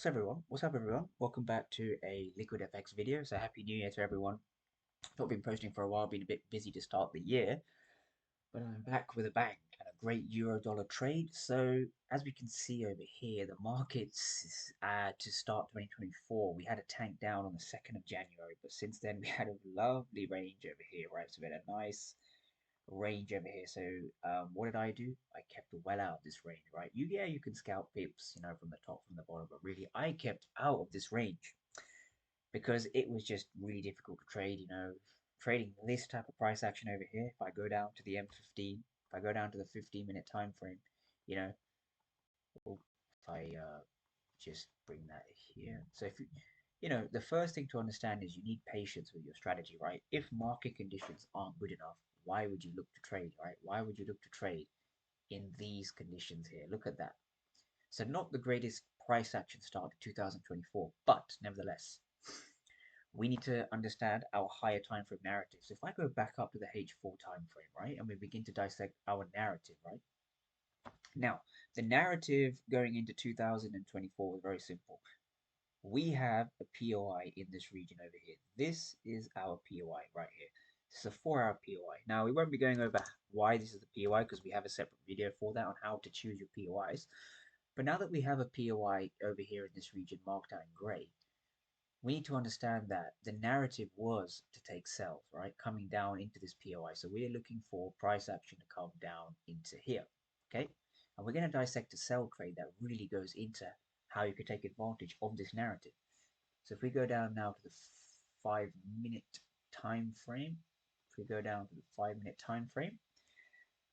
What's up, everyone? Welcome back to a Liquid FX video. So happy New Year to everyone. Not been posting for a while, been a bit busy to start the year, but I'm back with a bang and a great euro dollar trade. So as we can see over here, the markets to start 2024, we had a tank down on the 2nd of January, but since then we had a lovely range over here, right? So we had a nice range over here. So what did I do? I kept well out of this range, right? You can scalp pips, from the top, from the bottom, but really I kept out of this range because it was just really difficult to trade. Trading this type of price action over here. If I go down to the M15, if I go down to the 15-minute time frame, you know, or if I just bring that here. So if the first thing to understand is you need patience with your strategy, right? If market conditions aren't good enough, why would you look to trade, right? Why would you look to trade in these conditions here? Look at that. So not the greatest price action start to 2024, but nevertheless, we need to understand our higher time frame narrative. So if I go back up to the H4 time frame, right, and we begin to dissect our narrative, right? Now, the narrative going into 2024 was very simple. We have a POI in this region over here. This is our POI right here. This is a 4-hour POI. Now, we won't be going over why this is the POI because we have a separate video for that on how to choose your POIs. But now that we have a POI over here in this region marked out in gray, we need to understand that the narrative was to take sells, right? Coming down into this POI. So we're looking for price action to come down into here, okay? And we're going to dissect a sell trade that really goes into how you can take advantage of this narrative. So if we go down now to the 5-minute time frame, if we go down to the 5-minute time frame,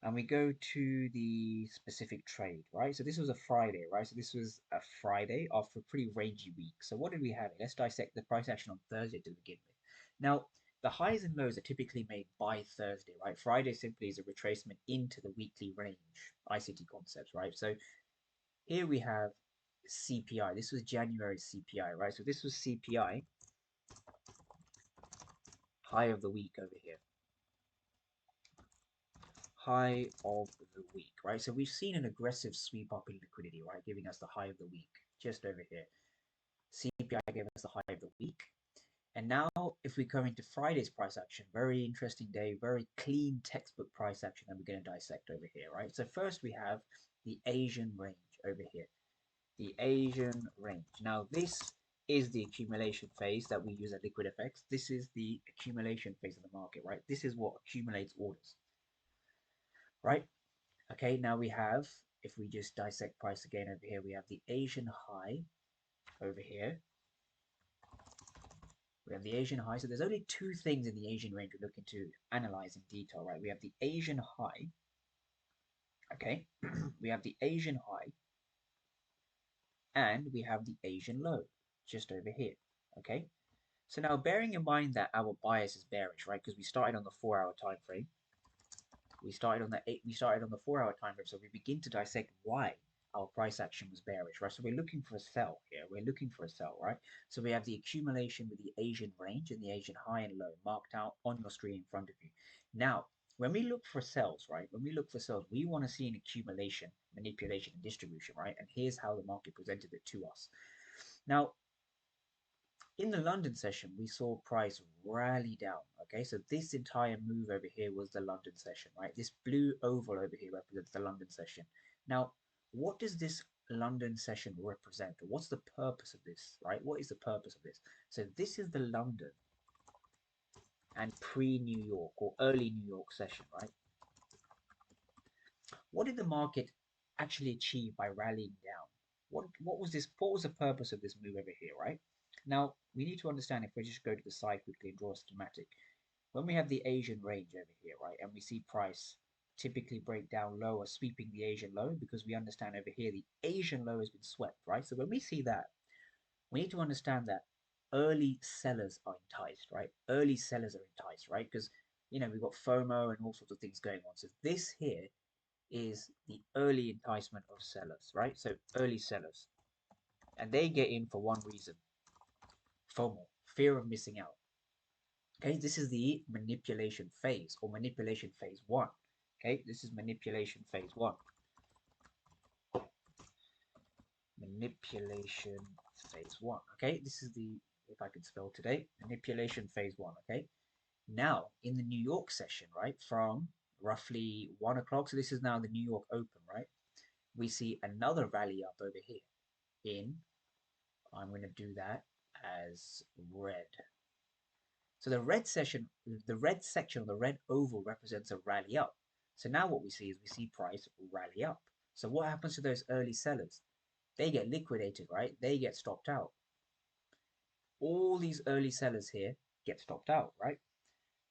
and we go to the specific trade, right? So this was a Friday, right? So this was a Friday after a pretty rangy week. So what did we have? Let's dissect the price action on Thursday to begin with. Now, the highs and lows are typically made by Thursday, right? Friday simply is a retracement into the weekly range, ICT Concepts, right? So here we have CPI. This was January CPI, right? So this was CPI, high of the week over here. High of the week, right? So we've seen an aggressive sweep up in liquidity, right? Giving us the high of the week just over here. CPI gave us the high of the week. And now if we go into Friday's price action, very interesting day, very clean textbook price action that we're going to dissect over here, right? So first we have the Asian range over here. The Asian range. Now this is the accumulation phase that we use at Liquid FX. This is the accumulation phase of the market, right? This is what accumulates orders, right? Okay, now we have, if we just dissect price again over here, we have the Asian high over here. We have the Asian high. So there's only two things in the Asian range we're looking to analyze in detail, right? We have the Asian high. Okay, we have the Asian high and we have the Asian low just over here. Okay, so now bearing in mind that our bias is bearish, right? Because we started on the 4-hour time frame. We started on the 4-hour time frame, so we begin to dissect why our price action was bearish, right? So we're looking for a sell here. We're looking for a sell, right? So we have the accumulation with the Asian range and the Asian high and low marked out on your screen in front of you. Now, when we look for sells, right? When we look for sells, we want to see an accumulation, manipulation, and distribution, right? And here's how the market presented it to us. Now, in the London session, we saw price rally down. Okay, so this entire move over here was the London session, right? This blue oval over here represents the London session. Now, what does this London session represent? What's the purpose of this, right? What is the purpose of this? So this is the London and pre-New York or early New York session, right? What did the market actually achieve by rallying down? What was this? What was the purpose of this move over here, right? Now, we need to understand, if we just go to the side quickly and draw a schematic, when we have the Asian range over here, right, and we see price typically break down lower, sweeping the Asian low, because we understand over here the Asian low has been swept, right? So when we see that, we need to understand that early sellers are enticed, right? Early sellers are enticed, right? Because, we've got FOMO and all sorts of things going on. So this here is the early enticement of sellers, right? So early sellers. And they get in for one reason: FOMO, fear of missing out. Okay, this is the manipulation phase or manipulation phase 1. Okay, this is manipulation phase 1. manipulation phase one. Okay, this is the, if I could spell today, manipulation phase one. Okay, now in the New York session, right, from roughly 1 o'clock, so this is now the New York Open, right, we see another rally up over here in, I'm going to do that as red. So the red section, the red oval represents a rally up. So now what we see is we see price rally up. So what happens to those early sellers? They get liquidated, right? They get stopped out. All these early sellers here get stopped out, right?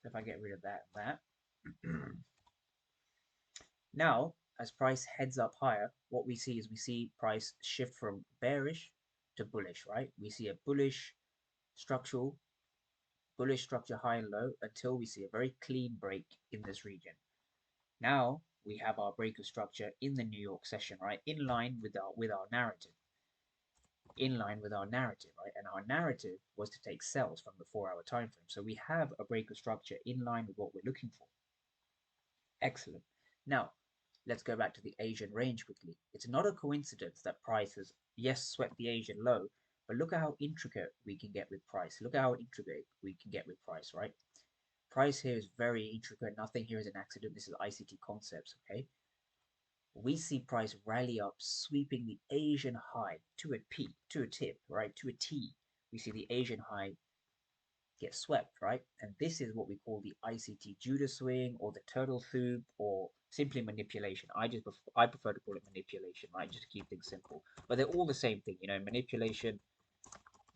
So if I get rid of that and that. Now, as price heads up higher, what we see is we see price shift from bearish to bullish, right? We see a structural, bullish structure high and low until we see a very clean break in this region. Now we have our breaker structure in the New York session, right? In line with our narrative. In line with our narrative, right? And our narrative was to take sells from the 4-hour time frame. So we have a breaker structure in line with what we're looking for. Excellent. Now, let's go back to the Asian range quickly. It's not a coincidence that price has, yes, swept the Asian low, but look at how intricate we can get with price. Look at how intricate we can get with price, right? Price here is very intricate. Nothing here is an accident. This is ICT Concepts, okay? We see price rally up, sweeping the Asian high to a peak, to a tip, right? To a T. We see the Asian high get swept, right? And this is what we call the ICT Judah swing or the turtle soup or simply manipulation. I prefer to call it manipulation, right? Just to keep things simple. But they're all the same thing, you know, manipulation,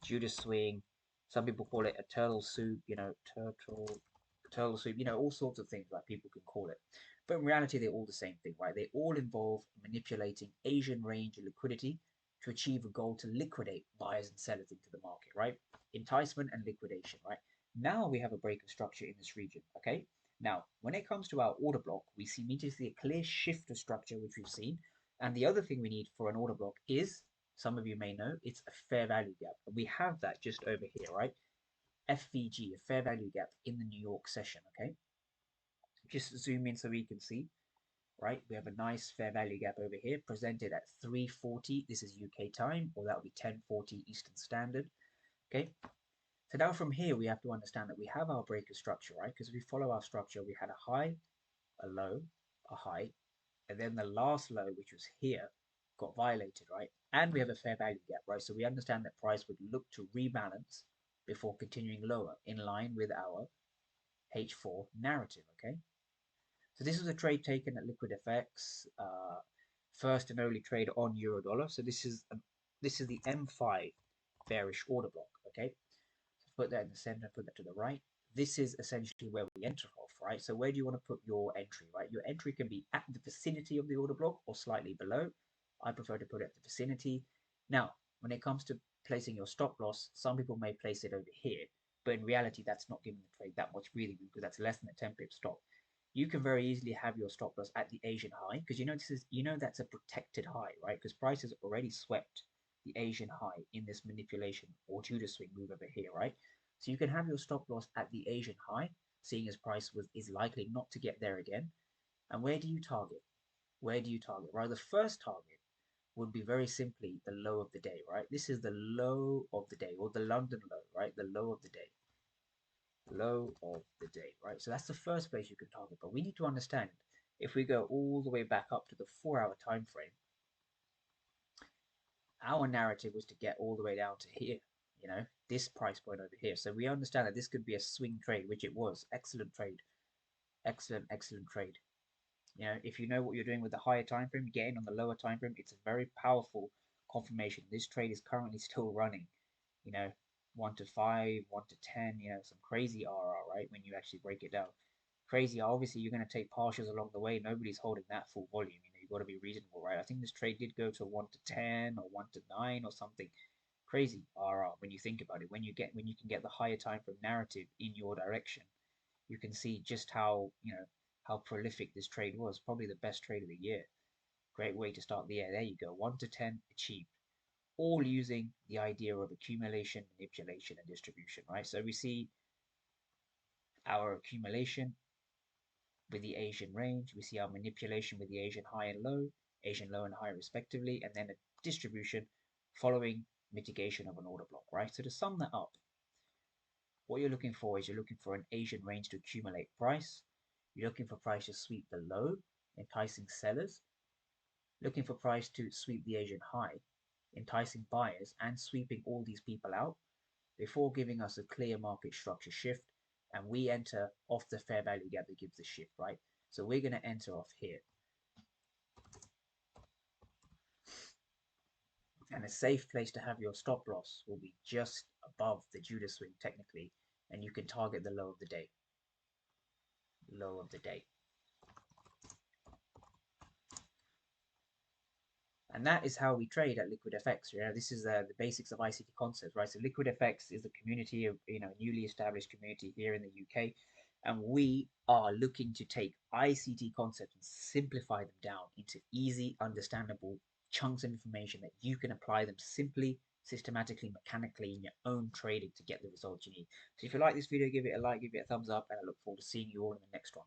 Judah swing. Some people call it a turtle soup, you know, turtle soup, you know, all sorts of things like people can call it. But in reality, they're all the same thing, right? They all involve manipulating Asian range and liquidity to achieve a goal to liquidate buyers and sellers into the market, right? Enticement and liquidation, right? Now we have a break of structure in this region, okay? Now, when it comes to our order block, we need to see a clear shift of structure, which we've seen. And the other thing we need for an order block is, some of you may know, it's a fair value gap. And we have that just over here, right? FVG, a fair value gap in the New York session, okay? Just zoom in so we can see, right? We have a nice fair value gap over here presented at 3:40. This is UK time, or that will be 10:40 Eastern Standard, okay? So now from here, we have to understand that we have our breaker structure, right? Because if we follow our structure, we had a high, a low, a high, and then the last low, which was here, got violated, right? And we have a fair value gap, right? So we understand that price would look to rebalance before continuing lower in line with our H4 narrative, okay? So this was a trade taken at Liquid FX, first and only trade on euro dollar. So this is the M5 bearish order block, okay? So put that in the center, put that to the right. This is essentially where we enter off, right? So where do you want to put your entry, right? Your entry can be at the vicinity of the order block or slightly below. I prefer to put it at the vicinity. Now, when it comes to placing your stop loss, some people may place it over here, but in reality, that's not giving the trade that much breathing because that's less than a 10 pip stop. You can very easily have your stop loss at the Asian high because that's a protected high, right? Because price has already swept the Asian high in this manipulation or Judah swing move over here, right? So you can have your stop loss at the Asian high, seeing as price is likely not to get there again. And where do you target? Where do you target? Right, the first target would be very simply the low of the day, right? This is the low of the day, or the London low, right? The low of the day. Low of the day, right? So that's the first place you can target. But we need to understand if we go all the way back up to the 4-hour time frame, our narrative was to get all the way down to here, you know, this price point over here. So we understand that this could be a swing trade, which it was. Excellent trade. Excellent, excellent trade. You know, if you know what you're doing with the higher time frame, getting on the lower time frame, it's a very powerful confirmation. This trade is currently still running, you know, 1 to 5, 1 to 10, you know, some crazy RR, right? When you actually break it down. Crazy, obviously, you're going to take partials along the way. Nobody's holding that full volume. You know, you've got to be reasonable, right? I think this trade did go to 1 to 10 or 1 to 9 or something. Crazy RR when you think about it. When you can get the higher time frame narrative in your direction, you can see just how, you know, how prolific this trade was. Probably the best trade of the year. Great way to start the year. There you go. 1 to 10 achieved. All using the idea of accumulation, manipulation, and distribution, right? So we see our accumulation with the Asian range. We see our manipulation with the Asian high and low, Asian low and high respectively, and then a distribution following mitigation of an order block, right? So to sum that up, what you're looking for is you're looking for an Asian range to accumulate price. You're looking for price to sweep the low, enticing sellers. Looking for price to sweep the Asian high, enticing buyers and sweeping all these people out before giving us a clear market structure shift. And we enter off the fair value gap that gives the shift, right? So we're going to enter off here. And a safe place to have your stop loss will be just above the Judah swing technically, and you can target the low of the day. Low of the day. And that is how we trade at Liquid FX. Yeah, this is the basics of ICT Concepts, right? So Liquid FX is a community of newly established community here in the UK, and we are looking to take ICT concepts and simplify them down into easy, understandable chunks of information that you can apply them simply, systematically, mechanically in your own trading to get the results you need. So if you like this video, give it a like, give it a thumbs up, and I look forward to seeing you all in the next one.